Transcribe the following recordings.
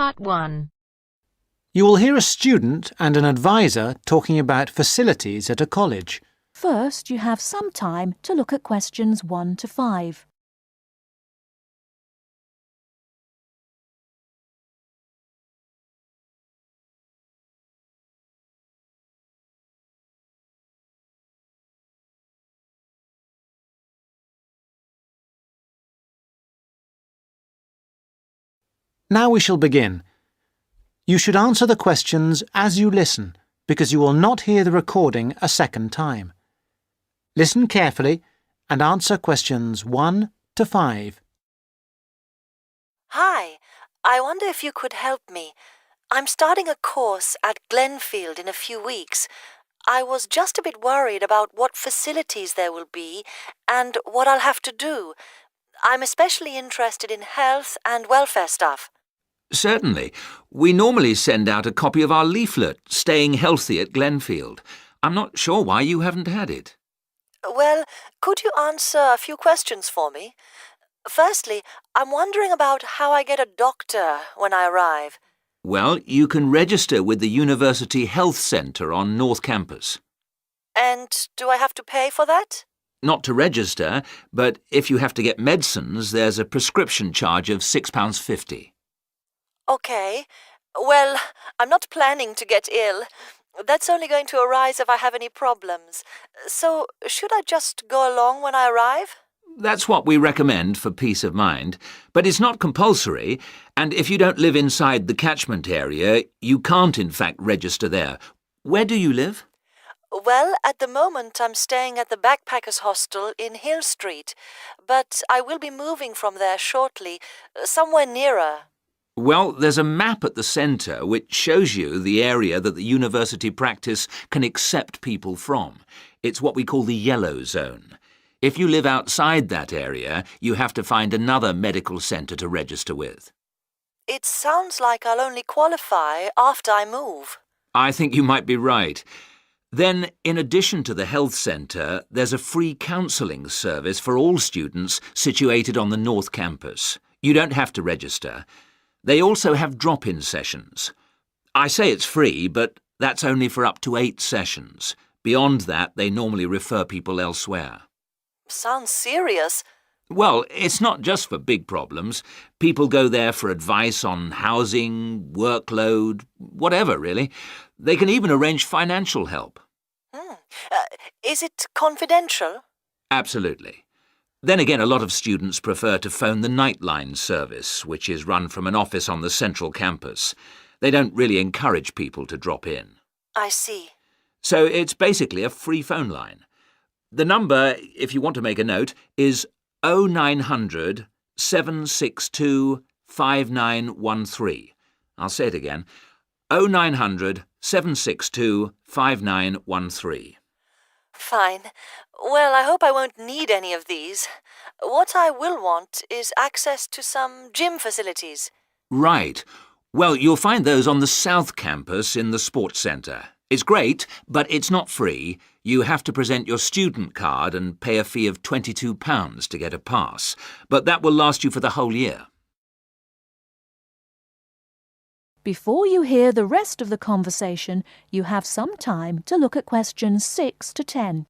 Part 1. You will hear a student and an advisor talking about facilities at a college. First, you have some time to look at questions 1 to 5. Now we shall begin. You should answer the questions as you listen, because you will not hear the recording a second time. Listen carefully and answer questions 1 to 5. Hi, I wonder if you could help me. I'm starting a course at Glenfield in a few weeks. I was just a bit worried about what facilities there will be and what I'll have to do. I'm especially interested in health and welfare stuff. Certainly. We normally send out a copy of our leaflet, Staying Healthy at Glenfield. I'm not sure why you haven't had it. Well, could you answer a few questions for me? Firstly, I'm wondering about how I get a doctor when I arrive. Well, you can register with the University Health Centre on North Campus. And do I have to pay for that? Not to register, but if you have to get medicines, there's a prescription charge of £6.50. Okay. Well, I'm not planning to get ill. That's only going to arise if I have any problems. So, should I just go along when I arrive? That's what we recommend for peace of mind, but it's not compulsory, and if you don't live inside the catchment area, you can't in fact register there. Where do you live? Well, at the moment I'm staying at the Backpackers Hostel in Hill Street, but I will be moving from there shortly, somewhere nearer. Well, there's a map at the centre which shows you the area that the university practice can accept people from. It's what we call the yellow zone. If you live outside that area, you have to find another medical centre to register with. It sounds like I'll only qualify after I move. I think you might be right. Then, in addition to the health centre, there's a free counselling service for all students situated on the North Campus. You don't have to register. They also have drop-in sessions. I say it's free, but that's only for up to 8 sessions. Beyond that, they normally refer people elsewhere. Sounds serious. Well, it's not just for big problems. People go there for advice on housing, workload, whatever, really. They can even arrange financial help. Is it confidential? Absolutely. Then again, a lot of students prefer to phone the Nightline service, which is run from an office on the central campus. They don't really encourage people to drop in. I see. So it's basically a free phone line. The number, if you want to make a note, is 0900 762 5913. I'll say it again. 0900 762 5913. Fine. Well, I hope I won't need any of these. What I will want is access to some gym facilities. Right. Well, you'll find those on the South Campus in the Sports Centre. It's great, but it's not free. You have to present your student card and pay a fee of £22 to get a pass. But that will last you for the whole year. Before you hear the rest of the conversation, you have some time to look at questions 6 to 10.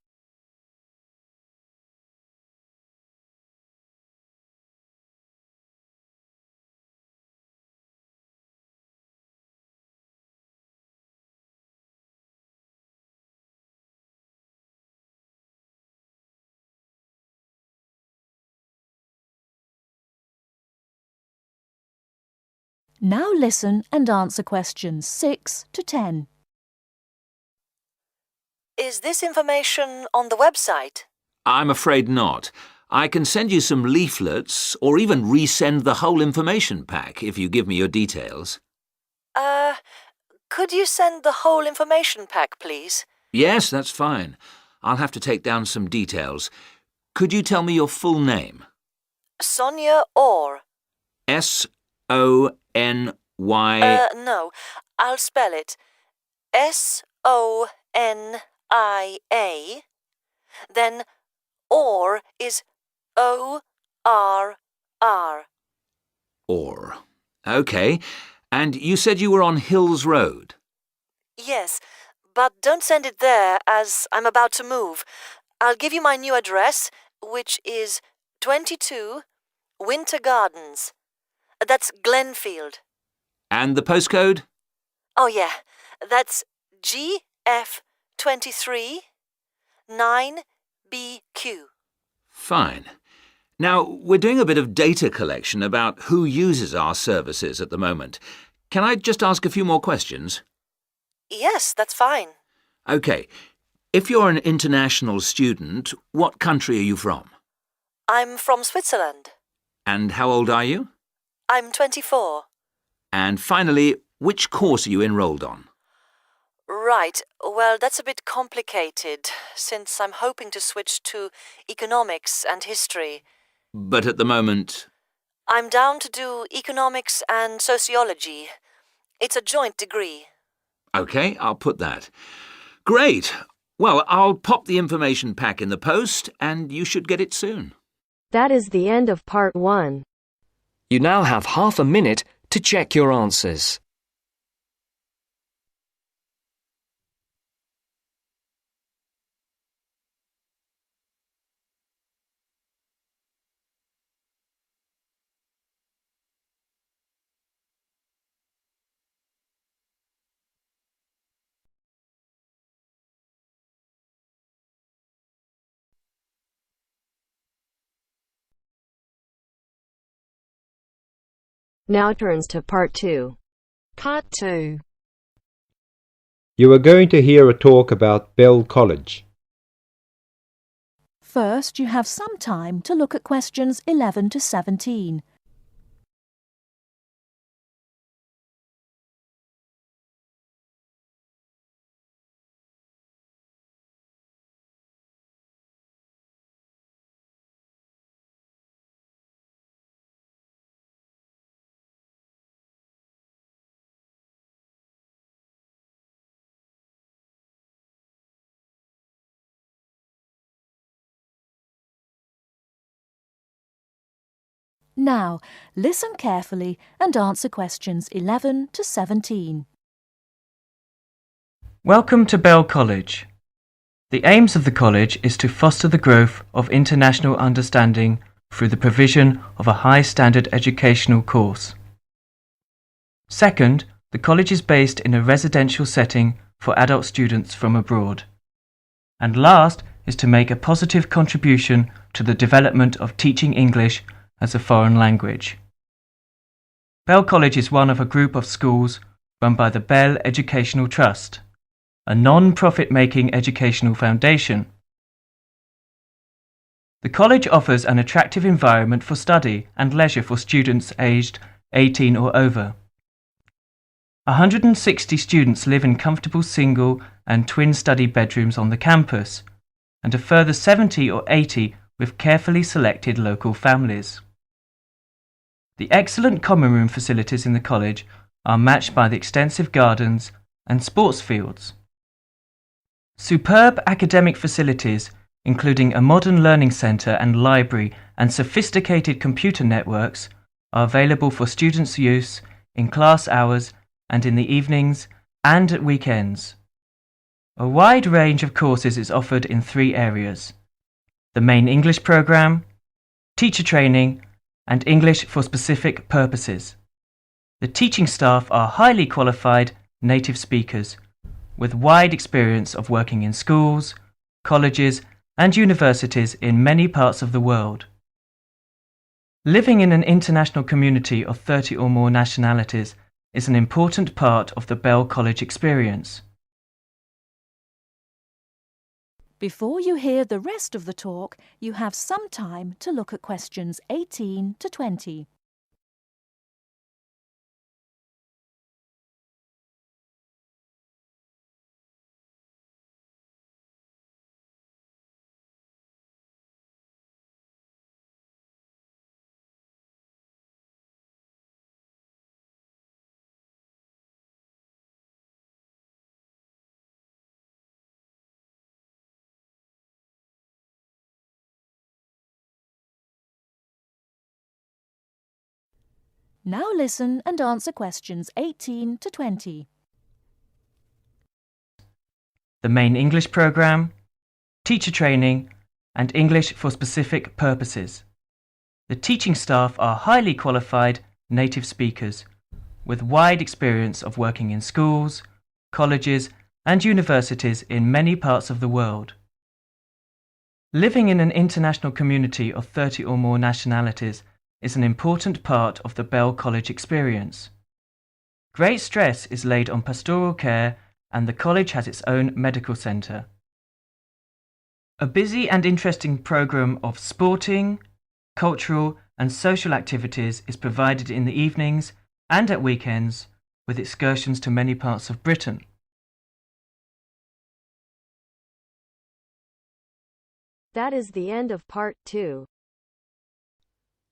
Now listen and answer questions 6 to 10. Is this information on the website? I'm afraid not. I can send you some leaflets or even resend the whole information pack if you give me your details. Could you send the whole information pack, please? Yes, that's fine. I'll have to take down some details. Could you tell me your full name? Sonia Orr. S-O-N-Y... No, I'll spell it. S-O-N-I-A. Then Orr is O-R-R. Orr. OK. And you said you were on Hills Road? Yes, but don't send it there as I'm about to move. I'll give you my new address, which is 22 Winter Gardens. That's Glenfield. And the postcode? Oh, yeah, that's GF23 9BQ. Fine. Now, we're doing a bit of data collection about who uses our services at the moment. Can I just ask a few more questions? Yes, that's fine. OK. If you're an international student, what country are you from? I'm from Switzerland. And how old are you? I'm 24. And finally, which course are you enrolled on? Right, well, that's a bit complicated, since I'm hoping to switch to economics and history. But at the moment... I'm down to do economics and sociology. It's a joint degree. OK, I'll put that. Great. Well, I'll pop the information pack in the post, and you should get it soon. That is the end of part 1. You now have half a minute to check your answers. Now turns to part 2. Part 2. You are going to hear a talk about Bell College. First, you have some time to look at questions 11 to 17. Now, listen carefully and answer questions 11 to 17. Welcome to Bell College. The aims of the college is to foster the growth of international understanding through the provision of a high-standard educational course. Second, the college is based in a residential setting for adult students from abroad. And last is to make a positive contribution to the development of teaching English as a foreign language. Bell College is one of a group of schools run by the Bell Educational Trust, a non-profit-making educational foundation. The college offers an attractive environment for study and leisure for students aged 18 or over. 160 students live in comfortable single and twin study bedrooms on the campus, and a further 70 or 80 with carefully selected local families. The excellent common room facilities in the college are matched by the extensive gardens and sports fields. Superb academic facilities, including a modern learning centre and library and sophisticated computer networks, are available for students' use in class hours and in the evenings and at weekends. A wide range of courses is offered in 3 areas: the main English programme, teacher training, and English for specific purposes. The teaching staff are highly qualified native speakers with wide experience of working in schools, colleges, and universities in many parts of the world. Living in an international community of 30 or more nationalities is an important part of the Bell College experience. Before you hear the rest of the talk, you have some time to look at questions 18 to 20. Now listen and answer questions 18 to 20. The main English programme, teacher training, and English for specific purposes. The teaching staff are highly qualified native speakers with wide experience of working in schools, colleges, and universities in many parts of the world. Living in an international community of 30 or more nationalities is an important part of the Bell College experience. Great stress is laid on pastoral care, and the college has its own medical centre. A busy and interesting programme of sporting, cultural and social activities is provided in the evenings and at weekends, with excursions to many parts of Britain. That is the end of part 2.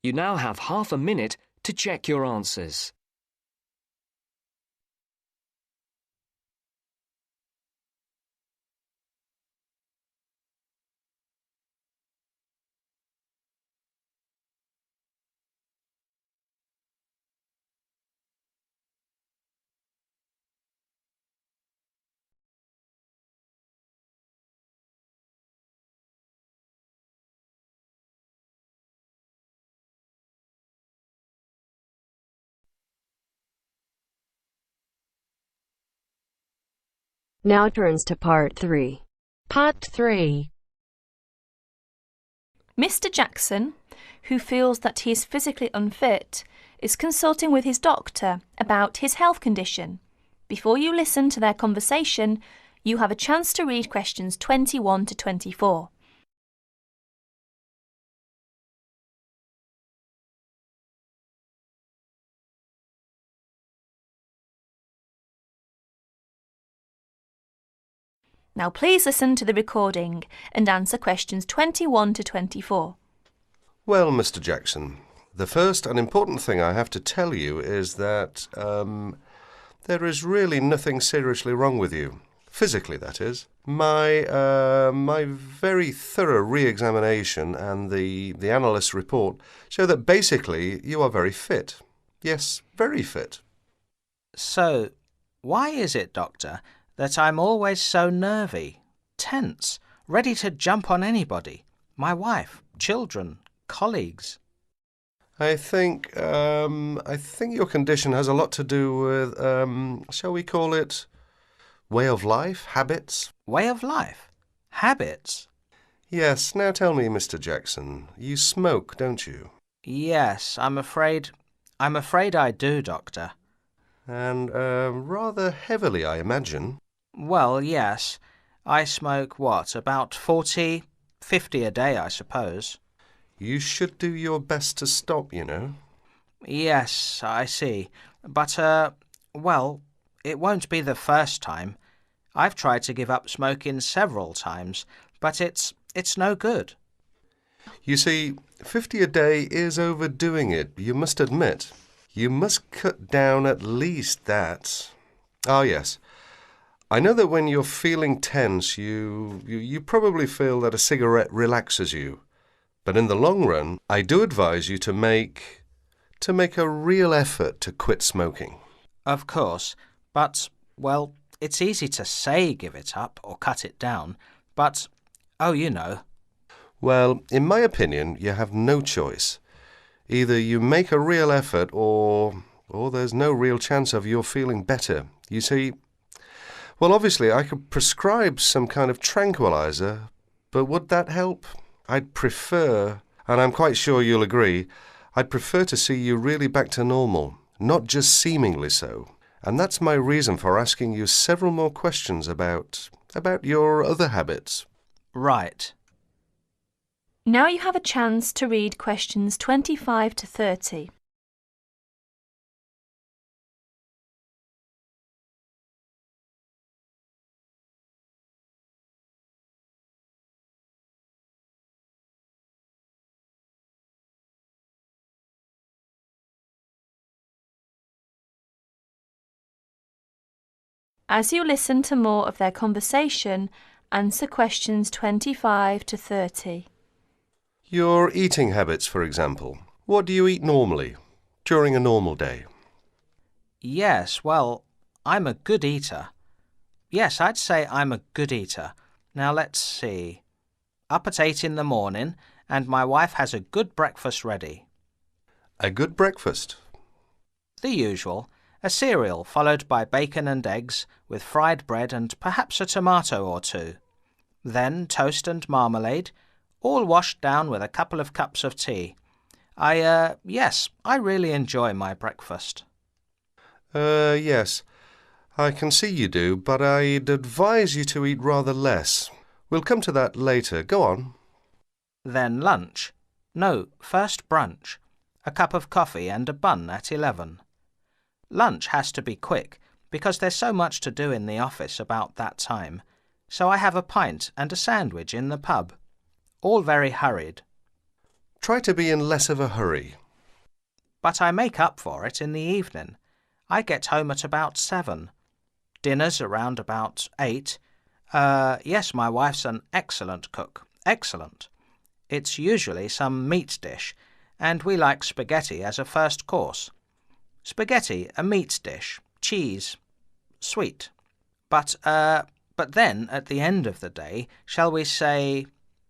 You now have half a minute to check your answers. Now turns to part 3. Part 3. Mr. Jackson, who feels that he is physically unfit, is consulting with his doctor about his health condition. Before you listen to their conversation, you have a chance to read questions 21 to 24. Now please listen to the recording and answer questions 21 to 24. Well, Mr. Jackson, the first and important thing I have to tell you is that there is really nothing seriously wrong with you. Physically, that is. My very thorough re-examination and the analyst's report show that basically you are very fit. Yes, very fit. So, why is it, Doctor, that I'm always so nervy, tense, ready to jump on anybody? My wife, children, colleagues. I think your condition has a lot to do with, shall we call it, way of life, habits? Way of life? Habits? Yes, now tell me, Mr. Jackson, you smoke, don't you? Yes, I'm afraid I do, Doctor. And rather heavily, I imagine. Well, yes. I smoke, about 40, 50 a day, I suppose. You should do your best to stop, you know. Yes, I see. But, well, it won't be the first time. I've tried to give up smoking several times, but it's no good. You see, 50 a day is overdoing it, you must admit. You must cut down at least that. Ah, yes. I know that when you're feeling tense, you probably feel that a cigarette relaxes you. But in the long run, I do advise you to make a real effort to quit smoking. Of course, but, well, it's easy to say give it up or cut it down, but, oh, you know. Well, in my opinion, you have no choice. Either you make a real effort or there's no real chance of your feeling better. You see, well, obviously, I could prescribe some kind of tranquilizer, but would that help? I'd prefer, and I'm quite sure you'll agree, I'd prefer to see you really back to normal, not just seemingly so. And that's my reason for asking you several more questions about your other habits. Right. Now you have a chance to read questions 25 to 30. As you listen to more of their conversation, answer questions 25 to 30. Your eating habits, for example. What do you eat normally? during a normal day? Yes, well, I'm a good eater. Yes, I'd say I'm a good eater. Now let's see. Up at 8 in the morning, and my wife has a good breakfast ready. A good breakfast. The usual. A cereal followed by bacon and eggs with fried bread and perhaps a tomato or two. Then toast and marmalade, all washed down with a couple of cups of tea. Yes, I really enjoy my breakfast. Yes. I can see you do, but I'd advise you to eat rather less. We'll come to that later. Go on. Then lunch. No, first brunch. A cup of coffee and a bun at 11. Lunch has to be quick, because there's so much to do in the office about that time, so I have a pint and a sandwich in the pub. All very hurried. Try to be in less of a hurry. But I make up for it in the evening. I get home at about 7. Dinner's around about 8. Yes, my wife's an excellent cook. Excellent. It's usually some meat dish, and we like spaghetti as a first course. Spaghetti, a meat dish, cheese, sweet. But then, at the end of the day, shall we say,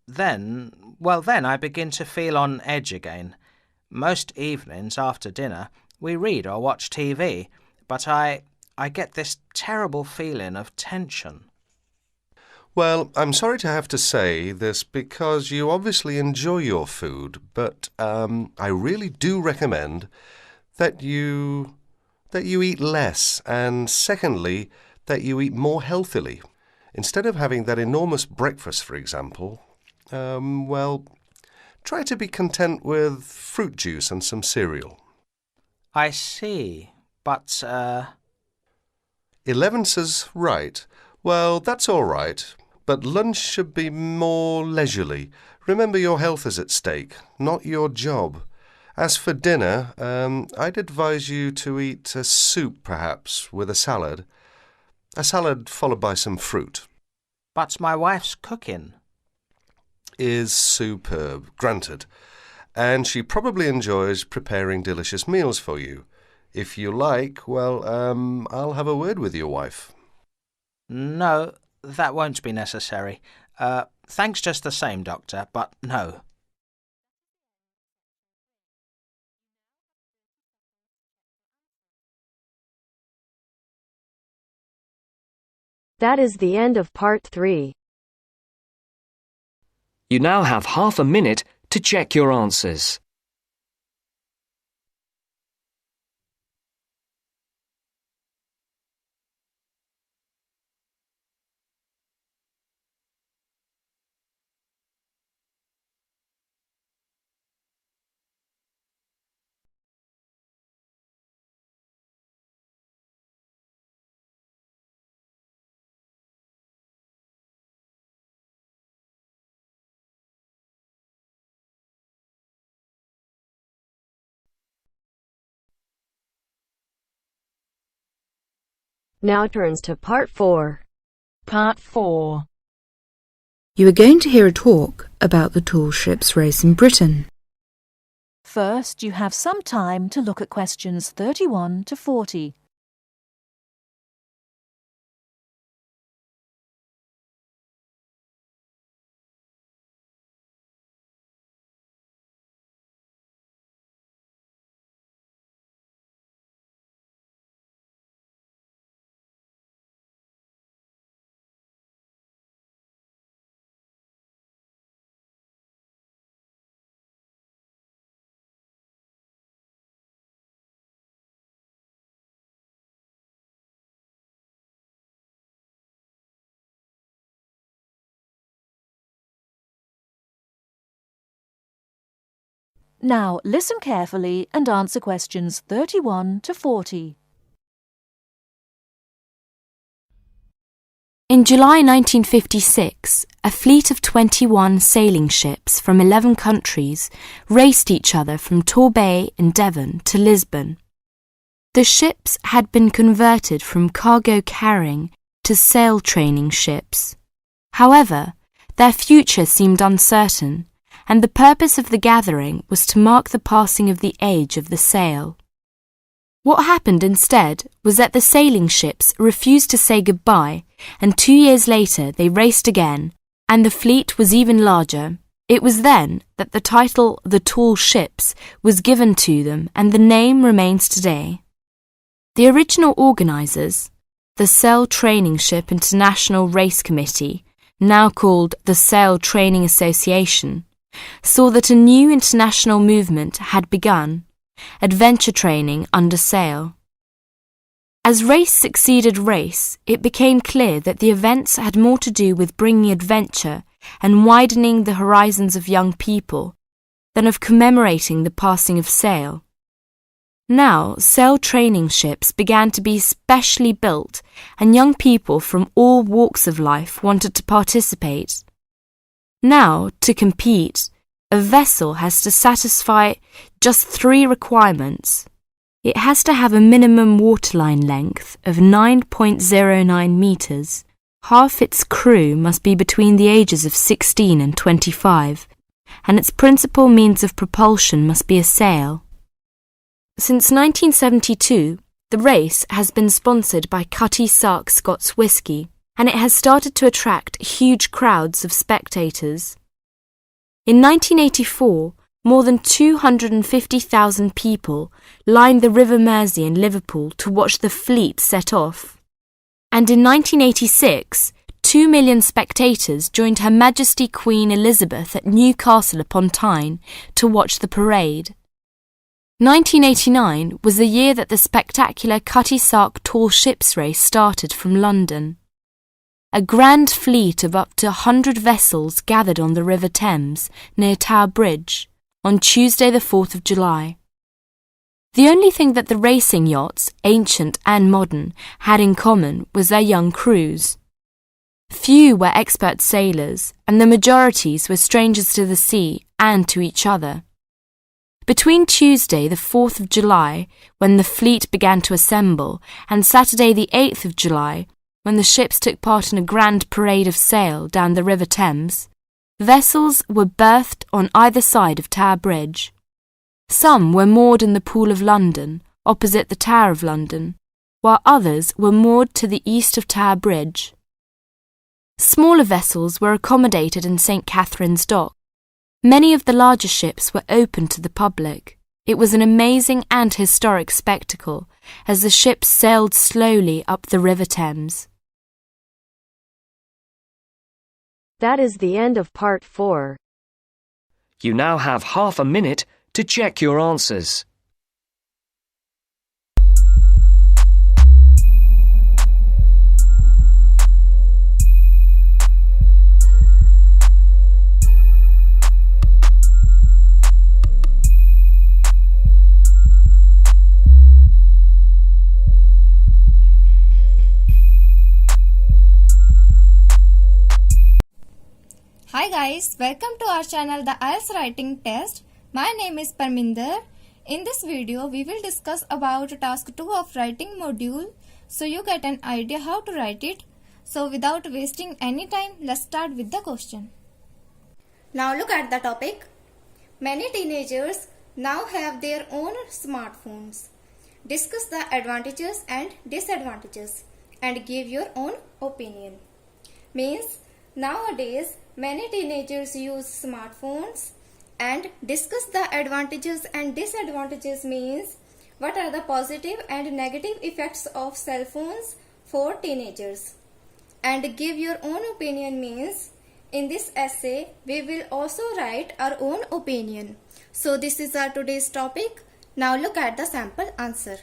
then I begin to feel on edge again. Most evenings after dinner we read or watch TV, but I get this terrible feeling of tension. Well, I'm sorry to have to say this because you obviously enjoy your food, but I really do recommend that you eat less, and secondly, that you eat more healthily. Instead of having that enormous breakfast, for example, try to be content with fruit juice and some cereal. I see, but 11 says right. Well, that's all right, but lunch should be more leisurely. Remember, your health is at stake, not your job. As for dinner, I'd advise you to eat a soup, perhaps, with a salad. A salad followed by some fruit. But my wife's cooking is superb, granted. And she probably enjoys preparing delicious meals for you. If you like, I'll have a word with your wife. No, that won't be necessary. Thanks just the same, Doctor, but no. That is the end of part 3. You now have half a minute to check your answers. Now turns to part 4. Part 4. You are going to hear a talk about the tall ships race in Britain. First, you have some time to look at questions 31 to 40. Now listen carefully and answer questions 31 to 40. In July 1956, a fleet of 21 sailing ships from 11 countries raced each other from Torbay in Devon to Lisbon. The ships had been converted from cargo carrying to sail training ships. However, their future seemed uncertain, and the purpose of the gathering was to mark the passing of the age of the sail. What happened instead was that the sailing ships refused to say goodbye, and 2 years later they raced again, and the fleet was even larger. It was then that the title The Tall Ships was given to them, and the name remains today. The original organisers, the Sail Training Ship International Race Committee, now called the Sail Training Association, saw that a new international movement had begun, adventure training under sail. As race succeeded race, it became clear that the events had more to do with bringing adventure and widening the horizons of young people than of commemorating the passing of sail. Now, sail training ships began to be specially built, and young people from all walks of life wanted to participate. Now, to compete, a vessel has to satisfy just 3 requirements. It has to have a minimum waterline length of 9.09 metres. Half its crew must be between the ages of 16 and 25, and its principal means of propulsion must be a sail. Since 1972, the race has been sponsored by Cutty Sark Scots Whisky, and it has started to attract huge crowds of spectators. In 1984, more than 250,000 people lined the River Mersey in Liverpool to watch the fleet set off. And in 1986, 2 million spectators joined Her Majesty Queen Elizabeth at Newcastle upon Tyne to watch the parade. 1989 was the year that the spectacular Cutty Sark Tall Ships race started from London. A grand fleet of up to 100 vessels gathered on the River Thames near Tower Bridge on Tuesday the 4th of July. The only thing that the racing yachts, ancient and modern, had in common was their young crews. Few were expert sailors, and the majorities were strangers to the sea and to each other. Between Tuesday the 4th of July, when the fleet began to assemble, and Saturday the 8th of July, when the ships took part in a grand parade of sail down the River Thames, vessels were berthed on either side of Tower Bridge. Some were moored in the Pool of London, opposite the Tower of London, while others were moored to the east of Tower Bridge. Smaller vessels were accommodated in St. Catherine's Dock. Many of the larger ships were open to the public. It was an amazing and historic spectacle as the ships sailed slowly up the River Thames. That is the end of part 4. You now have half a minute to check your answers. Hi guys, welcome to our channel The Ielts Writing Test. My name is Parminder. In this video, we will discuss about task 2 of writing module, so you get an idea how to write it. So without wasting any time, let's start with the question. Now look at the topic. Many teenagers now have their own smartphones. Discuss the advantages and disadvantages and give your own opinion. Means nowadays many teenagers use smartphones, and discuss the advantages and disadvantages means what are the positive and negative effects of cell phones for teenagers. And give your own opinion means in this essay we will also write our own opinion. So this is our today's topic. Now look at the sample answer.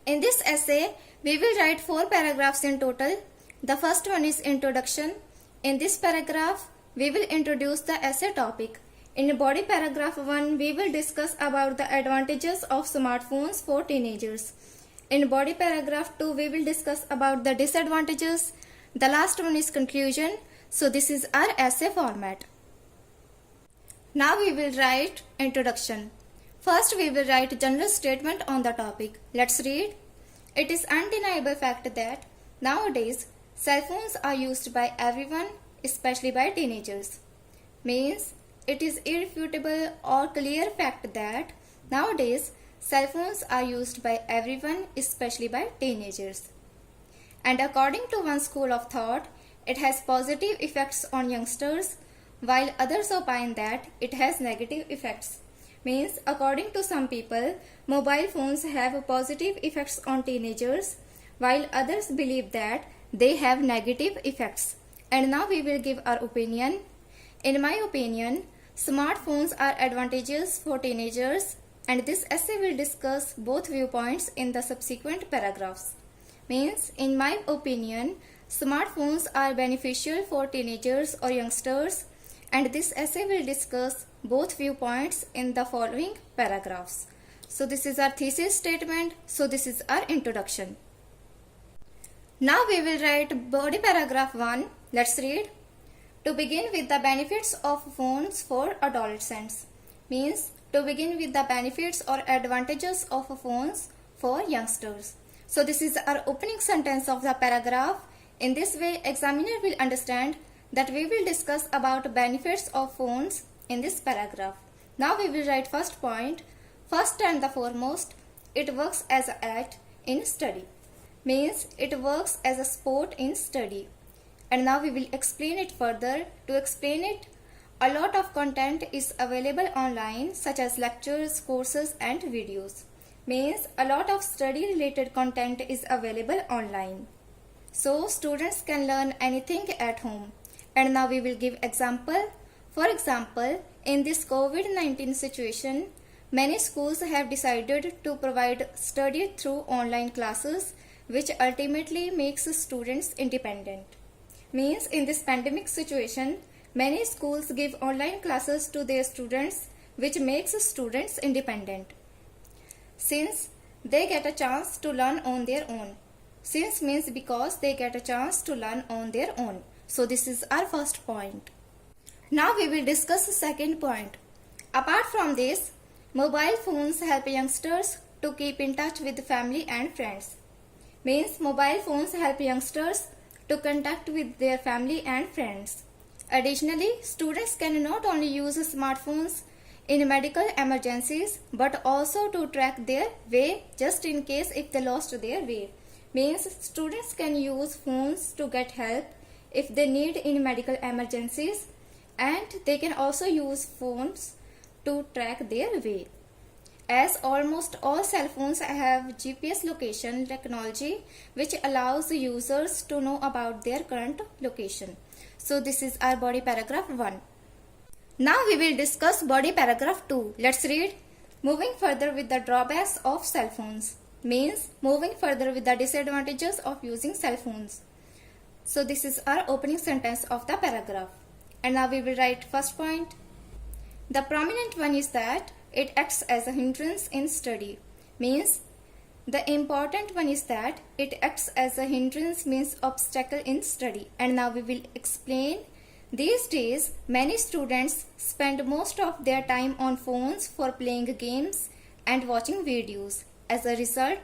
In this essay we will write 4 paragraphs in total. The first one is introduction. In this paragraph, we will introduce the essay topic. In body paragraph 1, we will discuss about the advantages of smartphones for teenagers. In body paragraph 2, we will discuss about the disadvantages. The last one is conclusion. So this is our essay format. Now we will write introduction. First we will write general statement on the topic. Let's read. It is undeniable fact that nowadays cell phones are used by everyone, especially by teenagers. Means it is irrefutable or clear fact that nowadays cell phones are used by everyone, especially by teenagers. And according to one school of thought, it has positive effects on youngsters, while others opine that it has negative effects. Means, according to some people, mobile phones have positive effects on teenagers, while others believe that they have negative effects. And now we will give our opinion. In my opinion, smartphones are advantageous for teenagers, and this essay will discuss both viewpoints in the subsequent paragraphs. Means, in my opinion, smartphones are beneficial for teenagers or youngsters, and this essay will discuss both viewpoints in the following paragraphs. So this is our thesis statement. So this is our introduction. Now we will write body paragraph 1. Let's read. To begin with the benefits of phones for adolescents. Means, to begin with the benefits or advantages of phones for youngsters. So this is our opening sentence of the paragraph. In this way, examiner will understand that we will discuss about benefits of phones in this paragraph. Now we will write first point. First and the foremost, it works as an aid in study. Means, it works as a sport in study. And now we will explain it further. To explain it, a lot of content is available online, such as lectures, courses and videos. Means, a lot of study related content is available online. So students can learn anything at home. And now we will give example. For example, in this COVID-19 situation, many schools have decided to provide study through online classes, which ultimately makes students independent. Means, in this pandemic situation, many schools give online classes to their students, which makes students independent, since they get a chance to learn on their own. Since means because they get a chance to learn on their own. So this is our first point. Now we will discuss the second point. Apart from this, mobile phones help youngsters to keep in touch with family and friends. Means, mobile phones help youngsters to contact with their family and friends. Additionally, students can not only use smartphones in medical emergencies, but also to track their way just in case if they lost their way. Means, students can use phones to get help if they need in medical emergencies, and they can also use phones to track their way. As almost all cell phones have GPS location technology, which allows users to know about their current location. So this is our body paragraph 1. Now we will discuss body paragraph 2. Let's read. Moving further with the drawbacks of cell phones. Means, moving further with the disadvantages of using cell phones. So this is our opening sentence of the paragraph. And now we will write first point. The prominent one is that it acts as a hindrance in study. Means, the important one is that it acts as a hindrance, means obstacle in study. And now we will explain. These days, many students spend most of their time on phones for playing games and watching videos. As a result,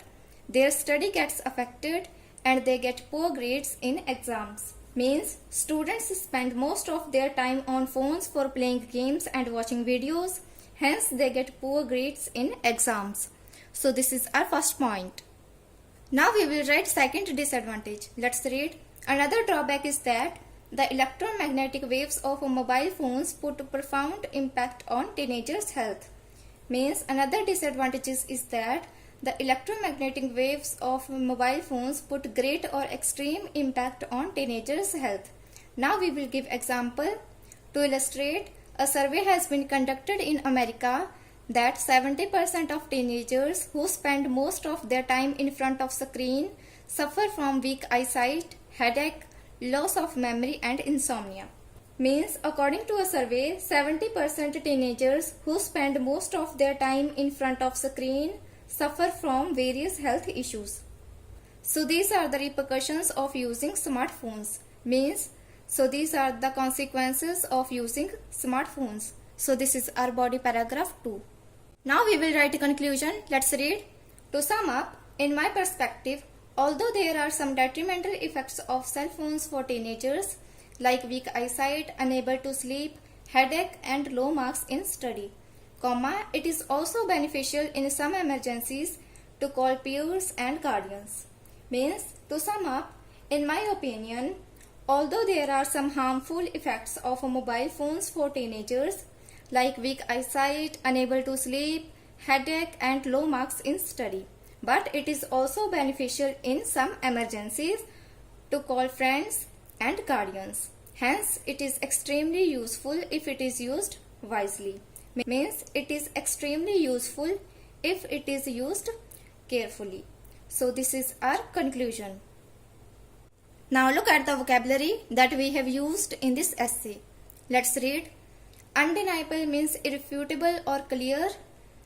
their study gets affected and they get poor grades in exams. Means, students spend most of their time on phones for playing games and watching videos. Hence, they get poor grades in exams. So this is our first point. Now we will write second disadvantage. Let's read. Another drawback is that the electromagnetic waves of mobile phones put a profound impact on teenagers' health. Means, another disadvantage is that the electromagnetic waves of mobile phones put great or extreme impact on teenagers' health. Now we will give example. To illustrate, a survey has been conducted in America that 70% of teenagers who spend most of their time in front of screen suffer from weak eyesight, headache, loss of memory and insomnia. Means, according to a survey, 70% teenagers who spend most of their time in front of screen suffer from various health issues. So these are the repercussions of using smartphones. Means, so these are the consequences of using smartphones. So this is our body paragraph 2. Now we will write a conclusion. Let's read. To sum up, in my perspective, although there are some detrimental effects of cell phones for teenagers, like weak eyesight, unable to sleep, headache and low marks in study, It is also beneficial in some emergencies to call peers and guardians. Means, to sum up, in my opinion, although there are some harmful effects of mobile phones for teenagers, like weak eyesight, unable to sleep, headache and low marks in study, but it is also beneficial in some emergencies to call friends and guardians. Hence, it is extremely useful if it is used wisely. Means, it is extremely useful if it is used carefully. So, this is our conclusion. Now, look at the vocabulary that we have used in this essay. Let's read. Undeniable means irrefutable or clear.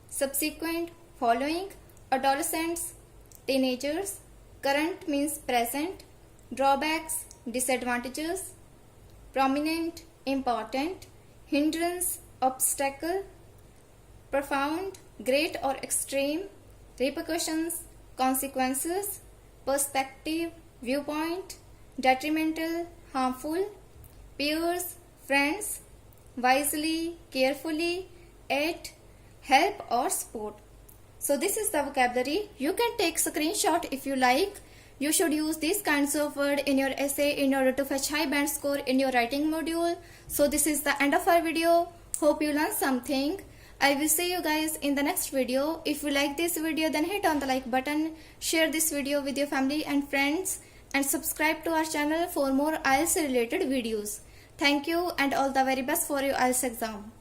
Subsequent, following, adolescents, teenagers. Current means present. Drawbacks, disadvantages. Prominent, important. Hindrance, obstacle. Profound, great or extreme. Repercussions, consequences. Perspective, viewpoint. Detrimental, harmful. Peers, friends. Wisely, carefully. Aid, help or support. So this is the vocabulary. You can take screenshot if you like. You should use these kinds of words in your essay in order to fetch high band score in your writing module. So this is the end of our video. Hope you learned something. I will see you guys in the next video. If you like this video, then hit on the like button, share this video with your family and friends, and subscribe to our channel for more IELTS related videos. Thank you and all the very best for your IELTS exam.